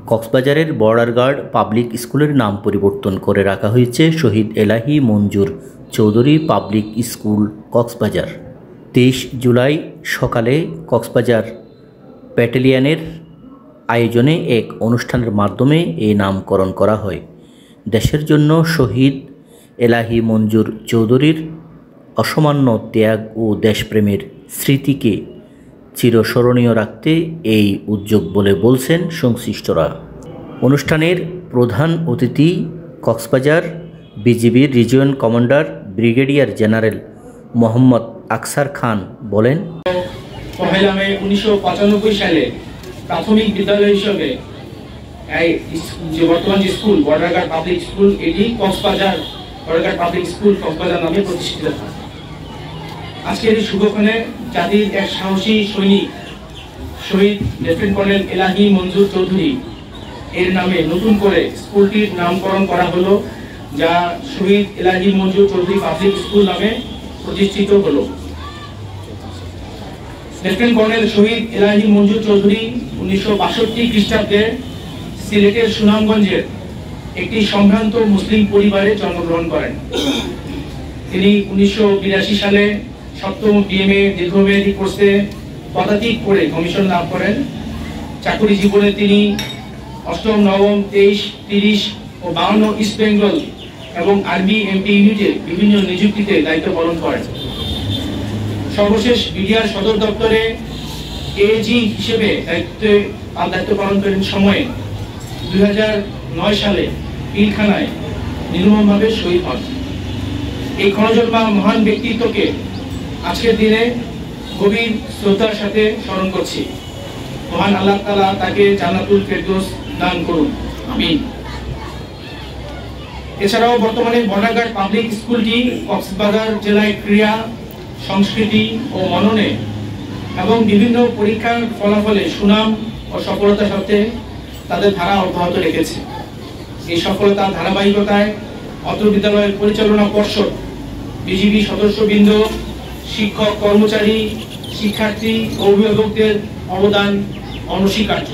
কক্সবাজারের border guard public স্কুলের নাম পরিবর্তন করে রাখা হয়েছে শহীদ এলাহি মঞ্জুর চৌধুরী পাবলিক স্কুল কক্সবাজার। 23 জুলাই সকালে কক্সবাজার ব্যাটালিয়নের আয়োজনে এক অনুষ্ঠানের মাধ্যমে এই নামকরণ করা হয়। দেশের জন্য শহীদ এলাহি মঞ্জুর চৌধুরীর অসামান্য ত্যাগ ও দেশপ্রেমের স্মৃতিকে চিরস্মরণীয় রাখতে এই উদ্যোগ বলে বলছেন সংশ্লিষ্টরা। অনুষ্ঠানের প্রধান অতিথি কক্সবাজার বিজিবির region commander brigadier general Mohammad আকসার খান বলেন, 1 মে 1995 সালে প্রাথমিক বিদ্যালয় হিসেবে বর্তমান যে school border guard public school, এটি Cox's Bazar border guard public school Cox's Bazar নামে প্রতিষ্ঠিত হয়। আজকের এই শুভক্ষণে জাতির এক সাহসী সৈনিক শহীদ লেফটেন্যান্ট কর্নেল এলাহি মঞ্জুর চৌধুরী এর নামে নতুন করে স্কুলটির নামকরণ করা হলো, যা শহীদ এলাহি মঞ্জুর চৌধুরী পাবলিক স্কুল নামে প্রতিষ্ঠিত হলো। লেফটেন্যান্ট কর্নেল শহীদ এলাহি মঞ্জুর চৌধুরী 1962 খ্রিস্টাব্দে সিলেটের সুনামগঞ্জের একটি সম্ভ্রান্ত মুসলিম পরিবারে জন্মগ্রহণ করেন। তিনি 1982 সালে 7ম ডিএমএ দীর্ঘমেয়াদী কোর্সে পদাতিক করে কমিশন লাভ করেন। চাকরি জীবনে তিনি 8ম, 9ম, 23, 30 ও 52 ইস্ট বেঙ্গল এবং আর্মি এমপি ইউনিটে বিভিন্ন নিযুক্তিতে দায়িত্ব পালন করেন। সর্বশেষ বিডিআর সদর দপ্তরে এজি হিসেবে দায়িত্ব পালন করেন সময়ে 2009 সালে পিলখানায় নির্মমভাবে শহীদ হন। এই ক্ষণজন্মা মহান ব্যক্তিত্বকে আজকের দিনে গভীর শ্রদ্ধার সাথে স্মরণ করছি। মহান আল্লাহ তাআলা তাকে জান্নাতুল ফেরদৌস দান করুন, আমিন। এছাড়াও বর্তমানে বর্ডার গার্ড পাবলিক স্কুলটি কক্সবাজার জেলায় ক্রীড়া, সংস্কৃতি ও মননে এবং বিভিন্ন পরীক্ষার ফলাফলে সুনাম ও সফলতার সাথে তাদের ধারা অব্যাহত রেখেছে। এই সফলতার ধারাবাহিকতায় অত্র বিদ্যালয়ের পরিচালনা পর্ষদ, বিজিবি সদস্যবৃন্দ, শিক্ষক, কর্মচারী, শিক্ষার্থী ও অভিভাবকদের অবদান অনস্বীকার্য।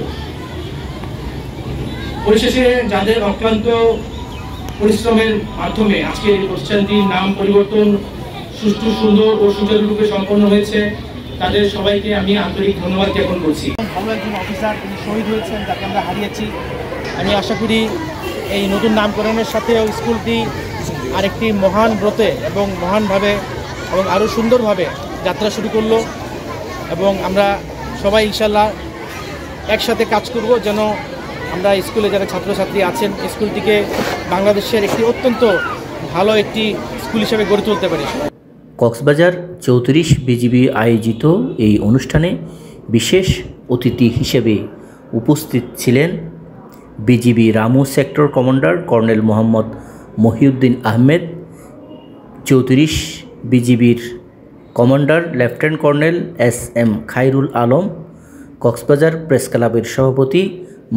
পরিশেষে যাদের অক্লান্ত পরিশ্রমের মাধ্যমে আজকের এই প্রতিষ্ঠানটির নাম পরিবর্তন সুষ্ঠু, সুন্দর ও সুচারুরূপে সম্পন্ন হয়েছে, তাদের সবাইকে আমি আন্তরিক ধন্যবাদ জ্ঞাপন করছি। ভালো একজন অফিসার তিনি শহীদ হয়েছেন, তাকে আমরা হারিয়েছি। আমি আশা করি এই নতুন নামকরণের সাথেও স্কুলটি আরেকটি মহান ব্রতে এবং মহানভাবে এবং আরও সুন্দরভাবে যাত্রা শুরু করলো এবং আমরা সবাই ইনশাল্লাহ একসাথে কাজ করব যেন আমরা স্কুলে যারা ছাত্রছাত্রী আছেন স্কুলটিকে বাংলাদেশের একটি অত্যন্ত ভালো একটি স্কুল হিসেবে গড়ে তুলতে পারি। কক্সবাজার 34 বিজিবি আয়োজিত এই অনুষ্ঠানে বিশেষ অতিথি হিসেবে উপস্থিত ছিলেন BGB Ramu sector commander colonel Mohammad Mohiuddin Ahmed, 34 বিজিবির commander lieutenant colonel SM Khairul Alam, Cox's Bazar press ক্লাবের সভাপতি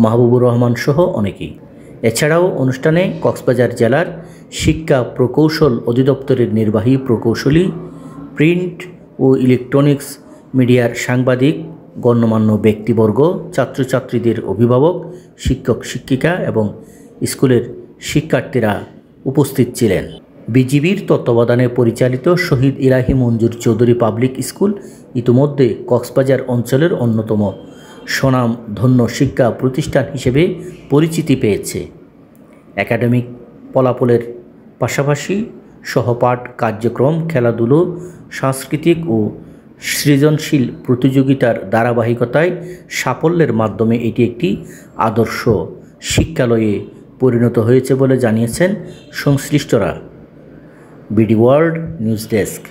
মাহবুবুর রহমান সহ অনেকেই। এছাড়াও অনুষ্ঠানে কক্সবাজার জেলার শিক্ষা প্রকৌশল অধিদপ্তরের নির্বাহী প্রকৌশলী, প্রিন্ট ও ইলেকট্রনিক্স মিডিয়ার সাংবাদিক, গণ্যমান্য ব্যক্তিবর্গ, ছাত্রছাত্রীদের অভিভাবক, শিক্ষক শিক্ষিকা এবং স্কুলের শিক্ষার্থীরা উপস্থিত ছিলেন। বিজিবির তত্ত্বাবধানে পরিচালিত শহীদ এলাহি মঞ্জুর চৌধুরী পাবলিক স্কুল ইতিমধ্যে কক্সবাজার অঞ্চলের অন্যতম স্বনামধন্য শিক্ষা প্রতিষ্ঠান হিসেবে পরিচিতি পেয়েছে। একাডেমিক ফলাফলের পাশাপাশি সহপাঠ কার্যক্রম, খেলাধুলো, সাংস্কৃতিক ও সৃজনশীল প্রতিযোগিতার ধারাবাহিকতায় সাফল্যের মাধ্যমে এটি একটি আদর্শ শিক্ষালয়ে পরিণত হয়েছে বলে জানিয়েছেন সংশ্লিষ্টরা। BD world news desk.